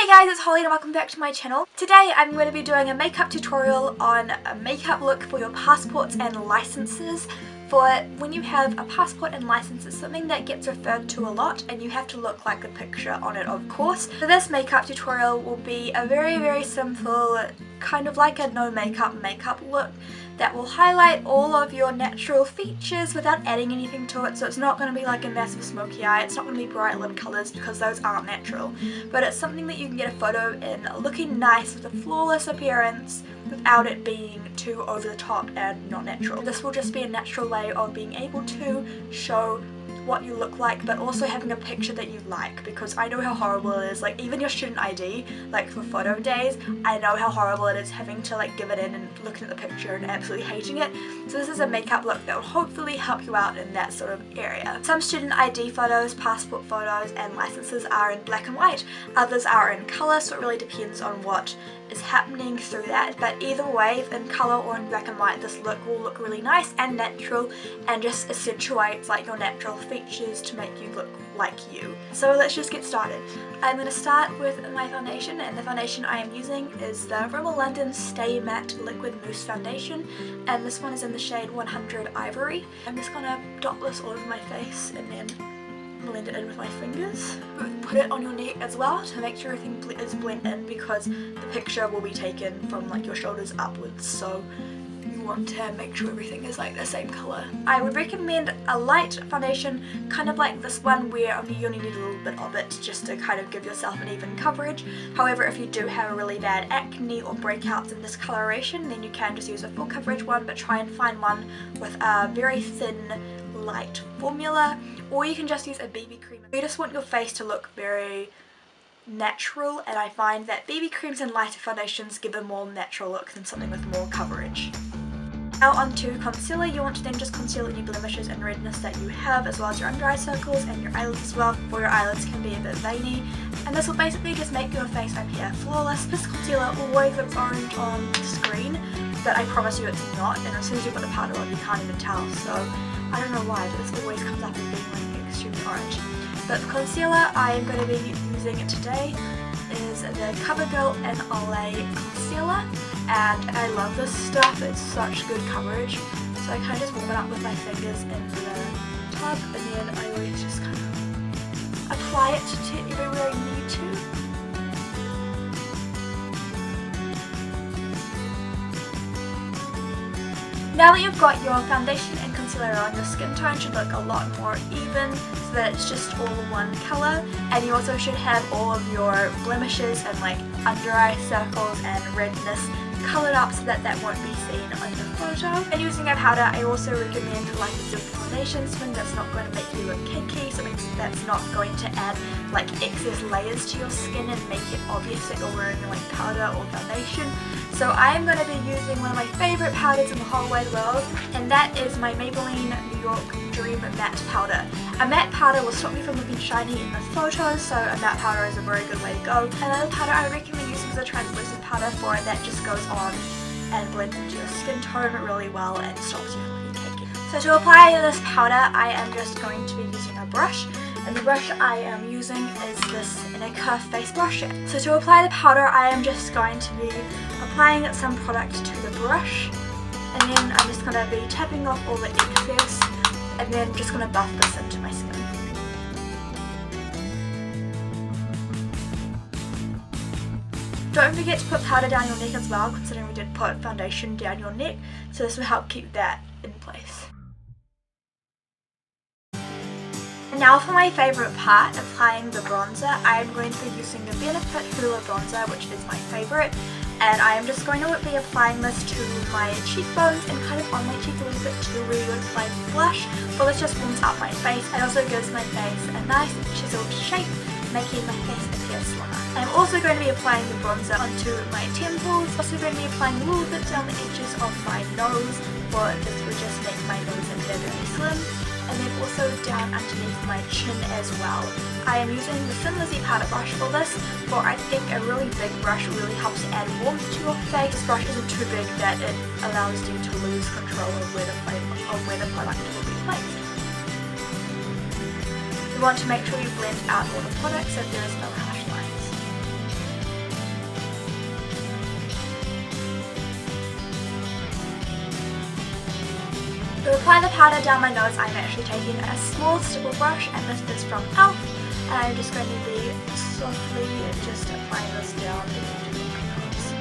Hey guys, it's Holly and welcome back to my channel. Today I'm going to be doing a makeup tutorial on a makeup look for your passports and licenses. For when you have a passport and license, it's something that gets referred to a lot and you have to look like the picture on it, of course. So this makeup tutorial will be a very simple, kind of like a no makeup look that will highlight all of your natural features without adding anything to it. So it's not going to be like a massive smoky eye, it's not going to be bright lip colours because those aren't natural, but it's something that you can get a photo in looking nice with a flawless appearance without it being too over the top and not natural. This will just be a natural way of being able to show what you look like, but also having a picture that you like, because I know how horrible it is, like even your student ID, like for photo days, I know how horrible it is having to like give it in and looking at the picture and absolutely hating it. So this is a makeup look that will hopefully help you out in that sort of area. Some student ID photos, passport photos and licenses are in black and white, others are in colour, so it really depends on what is happening through that, but either way, in colour or in black and white, this look will look really nice and natural and just accentuates like your natural features to make you look like you. So let's just get started. I'm going to start with my foundation, and the foundation I am using is the Rimmel London Stay Matte Liquid Mousse Foundation, and this one is in the shade 100 Ivory. I'm just going to dot this all over my face and then blend it in with my fingers. Put it on your neck as well to make sure everything is blend in, because the picture will be taken from like your shoulders upwards, so you want to make sure everything is like the same colour. I would recommend a light foundation, kind of like this one, where only you only need a little bit of it just to kind of give yourself an even coverage. However, if you do have a really bad acne or breakouts in discoloration, then you can just use a full coverage one, but try and find one with a very thin light formula, or you can just use a BB cream. You just want your face to look very natural, and I find that BB creams and lighter foundations give a more natural look than something with more coverage. Now onto concealer. You want to then just conceal any blemishes and redness that you have, as well as your under eye circles and your eyelids as well, for your eyelids can be a bit veiny, and this will basically just make your face appear flawless. This concealer always looks orange on the screen, but I promise you it's not, and as soon as you put the powder on you can't even tell, so I don't know why, but this always comes up as being like extremely orange. But the concealer I am going to be using today is the CoverGirl in Olay concealer, and I love this stuff. It's such good coverage, so I kind of just warm it up with my fingers in the tub, and then I always just kind of apply it to everywhere I need to. Now that you've got your foundation and concealer on, your skin tone should look a lot more even, so that it's just all one colour, and you also should have all of your blemishes and like under eye circles and redness coloured up so that that won't be seen on the photo. And using a powder, I also recommend like a simple foundation, something that's not going to make you look cakey, something that's not going to add like excess layers to your skin and make it obvious that you're wearing like powder or foundation. So I am going to be using one of my favourite powders in the whole wide world, and that is my Maybelline New York Dream Matte Powder. A matte powder will stop me from looking shiny in the photos, so a matte powder is a very good way to go. Another powder I recommend using is a translucent powder for it that just goes on and blends into your skin tone really well and stops you from looking cakey. So to apply this powder, I am just going to be using a brush, and the brush I am using is this in a curved face brush. So to apply the powder, I am just going to be applying some product to the brush, and then I'm just going to be tapping off all the excess, and then just going to buff this into my skin. Don't forget to put powder down your neck as well, considering we did put foundation down your neck, so this will help keep that in place. And now for my favourite part, applying the bronzer. I am going to be using the Benefit Hoola bronzer, which is my favourite, and I am just going to be applying this to my cheekbones and kind of on my cheek a little bit too, where you would apply blush, but this just warms up my face and also gives my face a nice chiseled shape, making my face appear slimmer. I'm also going to be applying the bronzer onto my temples, also going to be applying a little bit down the edges of my nose, for this would just make my nose appear very slim, and then also down underneath my chin as well. I am using the Thin Lizzy powder brush for this, for I think a really big brush really helps to add warmth to your face. This brush isn't too big that it allows you to lose control of where the product will be placed. You want to make sure you blend out all the products so there is no harsh lines. To apply the powder down my nose, I'm actually taking a small stipple brush, and this is from e.l.f. and I'm just going to be softly just applying this down into my nose.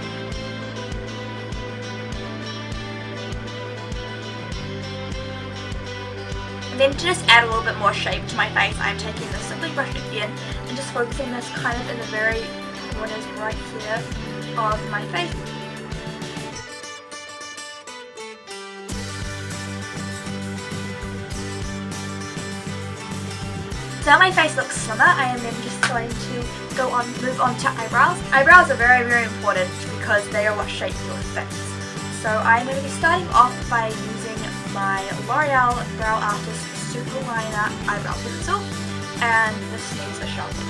And then to just add a little bit more shape to my face, I'm taking the stippling brush again and just focusing this kind of in the very corners right here of my face. Now my face looks slimmer, I am then just going to move on to eyebrows. Eyebrows are very, very important because they are what shape your face. So I'm going to be starting off by using my L'Oreal Brow Artist Super Liner Eyebrow Pencil, and this needs a sharpener.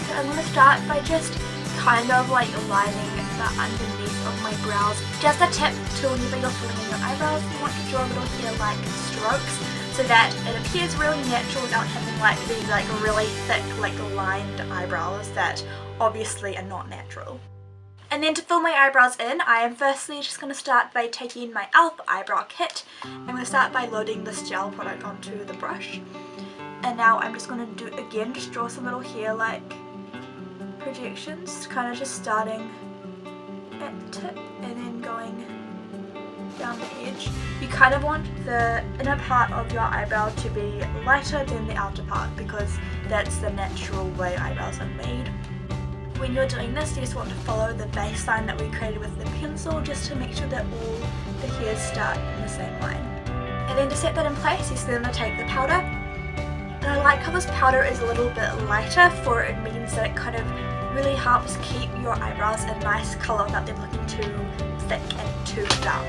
So I'm going to start by just kind of like lining the underneath of my brows. Just a tip to whenever you're filling in your eyebrows, you want to draw little hair-like strokes so that it appears really natural without having like these like really thick like lined eyebrows that obviously are not natural. And then to fill my eyebrows in, I am firstly just going to start by taking my e.l.f. eyebrow kit. I'm going to start by loading this gel product onto the brush. And now I'm just going to just draw some little hair-like projections, kind of just starting at the tip and then going down the edge. You kind of want the inner part of your eyebrow to be lighter than the outer part because that's the natural way eyebrows are made. When you're doing this, you just want to follow the baseline that we created with the pencil just to make sure that all the hairs start in the same line. And then to set that in place, you're still going to take the powder. And I like how this powder is a little bit lighter, for it means that it kind of really helps keep your eyebrows a nice colour without them looking too thick and too dark.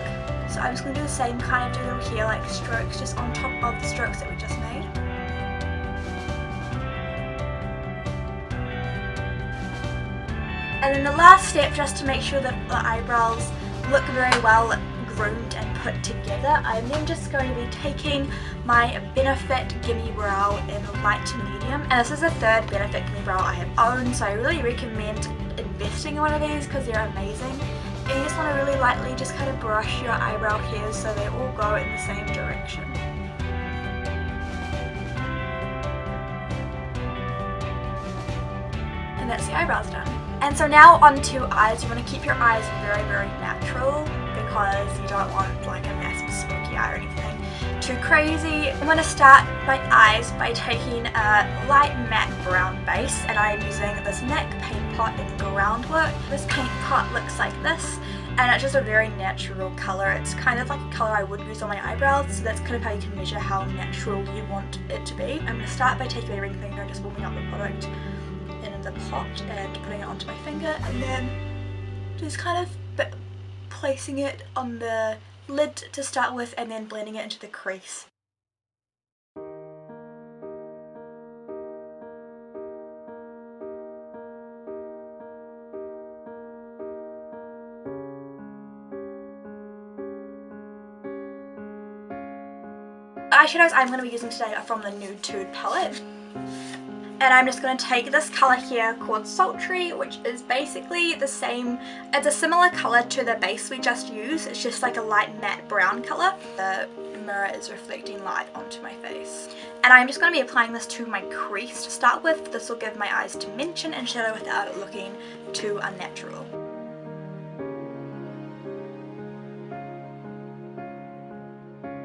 So I'm just going to do the same, kind of do little hair-like strokes just on top of the strokes that we just made. And then the last step, just to make sure that the eyebrows look very well groomed and put together, I'm then just going to be taking my Benefit Gimme Brow in light to medium. And this is the third Benefit Gimme Brow I have owned, so I really recommend investing in one of these because they're amazing. And you just want to really lightly just kind of brush your eyebrow hairs so they all go in the same direction. And that's the eyebrows done. And so now onto eyes. You want to keep your eyes very, very natural because you don't want like a massive smoky eye or anything too crazy. I'm going to start my eyes by taking a light matte brown base, and I'm using this MAC paint pot in Groundwork. This paint pot looks like this, and it's just a very natural colour. It's kind of like a colour I would use on my eyebrows, so that's kind of how you can measure how natural you want it to be. I'm going to start by taking my ring finger and just warming up the product in the pot and putting it onto my finger, and then just kind of placing it on the lid to start with and then blending it into the crease. The eyeshadows I'm going to be using today are from the Nude Tude palette. And I'm just going to take this colour here called Sultry, which is basically the same, it's a similar colour to the base we just used, it's just like a light matte brown colour. The mirror is reflecting light onto my face. And I'm just going to be applying this to my crease to start with. This will give my eyes dimension and shadow without it looking too unnatural.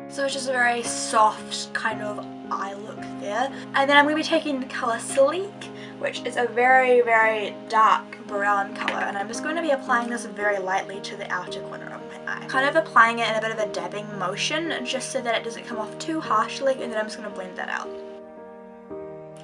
So it's just a very soft kind of eye look there. And then I'm going to be taking the colour Sleek, which is a very, very dark brown colour. And I'm just going to be applying this very lightly to the outer corner of my eye. Kind of applying it in a bit of a dabbing motion, just so that it doesn't come off too harshly, and then I'm just going to blend that out.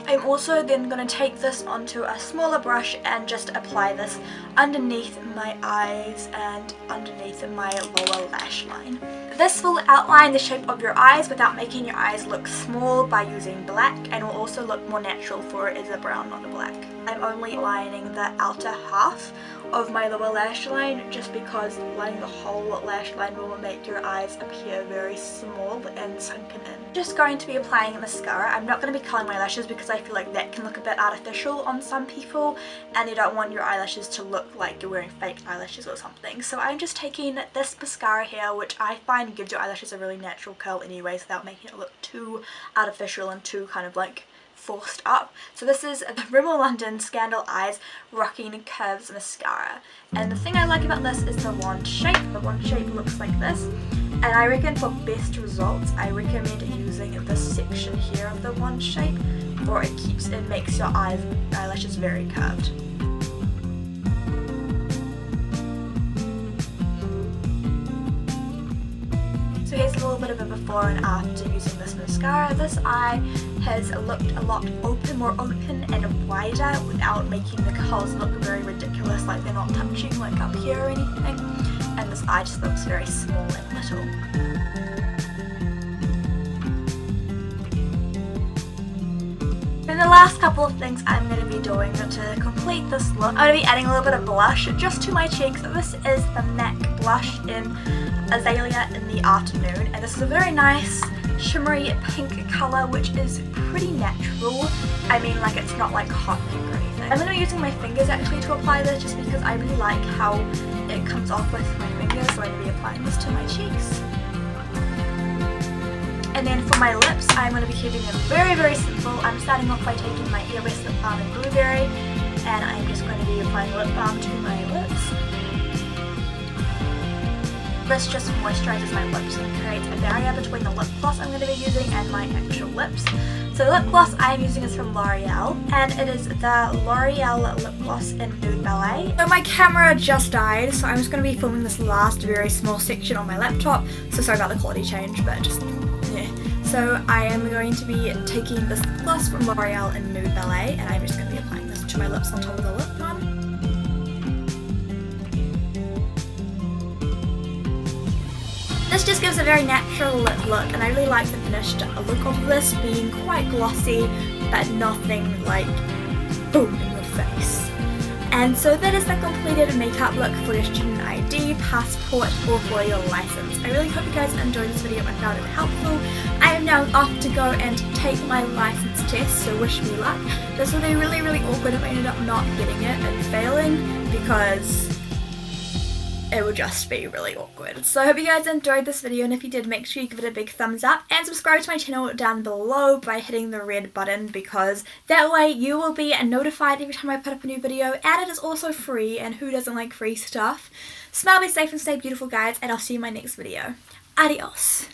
I'm also then going to take this onto a smaller brush and just apply this underneath my eyes and underneath my lower lash line. This will outline the shape of your eyes without making your eyes look small by using black, and will also look more natural for it is a brown, not a black. I'm only lining the outer half of my lower lash line, just because lining the whole lash line will make your eyes appear very small and sunken in. Just going to be applying mascara. I'm not going to be curling my lashes because I feel like that can look a bit artificial on some people, and you don't want your eyelashes to look like you're wearing fake eyelashes or something. So I'm just taking this mascara here, which I find gives your eyelashes a really natural curl anyways without making it look too artificial and too kind of like forced up. So this is the Rimmel London Scandal Eyes Rocking Curves Mascara, and the thing I like about this is the wand shape. The wand shape looks like this, and I reckon for best results I recommend using this section here of the wand shape, for it makes your eyelashes very curved. So here's a little bit of a before and after using this mascara. This eye has looked a lot more open and wider without making the curls look very ridiculous, like they're not touching like up here or anything. And this eye just looks very small and little. And the last couple of things I'm going to be doing to complete this look, I'm going to be adding a little bit of blush just to my cheeks. This is the MAC blush in Azalea in the Afternoon, and this is a very nice shimmery pink colour, which is pretty natural. I mean, like, it's not like hot pink or anything. I'm going to be using my fingers actually to apply this, just because I really like how it comes off with my fingers, so I'm going to be applying this to my cheeks. And then for my lips, I'm going to be keeping it very, very simple. I'm starting off by taking my Earwax lip balm in Blueberry, and I'm just going to be applying lip balm to my lips. This just moisturizes my lips and creates a barrier between the lip gloss I'm going to be using and my actual lips. So the lip gloss I'm using is from L'Oreal, and it is the L'Oreal lip gloss in Nude Ballet. So my camera just died, so I'm just going to be filming this last very small section on my laptop. So sorry about the quality change, but just yeah. So I am going to be taking this lip gloss from L'Oreal in Nude Ballet, and I'm just going to be applying this to my lips on top of the lip balm. This just gives a very natural lip look, and I really like the finished look of this being quite glossy, but nothing like boom in your face. And so that is the completed makeup look for your student ID, passport, or for your license. I really hope you guys enjoyed this video and found it helpful. I am now off to go and take my license test, so wish me luck. This will be really, really awkward if I ended up not getting it and failing, because it would just be really awkward. So I hope you guys enjoyed this video, and if you did, make sure you give it a big thumbs up and subscribe to my channel down below by hitting the red button, because that way you will be notified every time I put up a new video, and it is also free, and who doesn't like free stuff? Smile, be safe, and stay beautiful, guys, and I'll see you in my next video. Adios!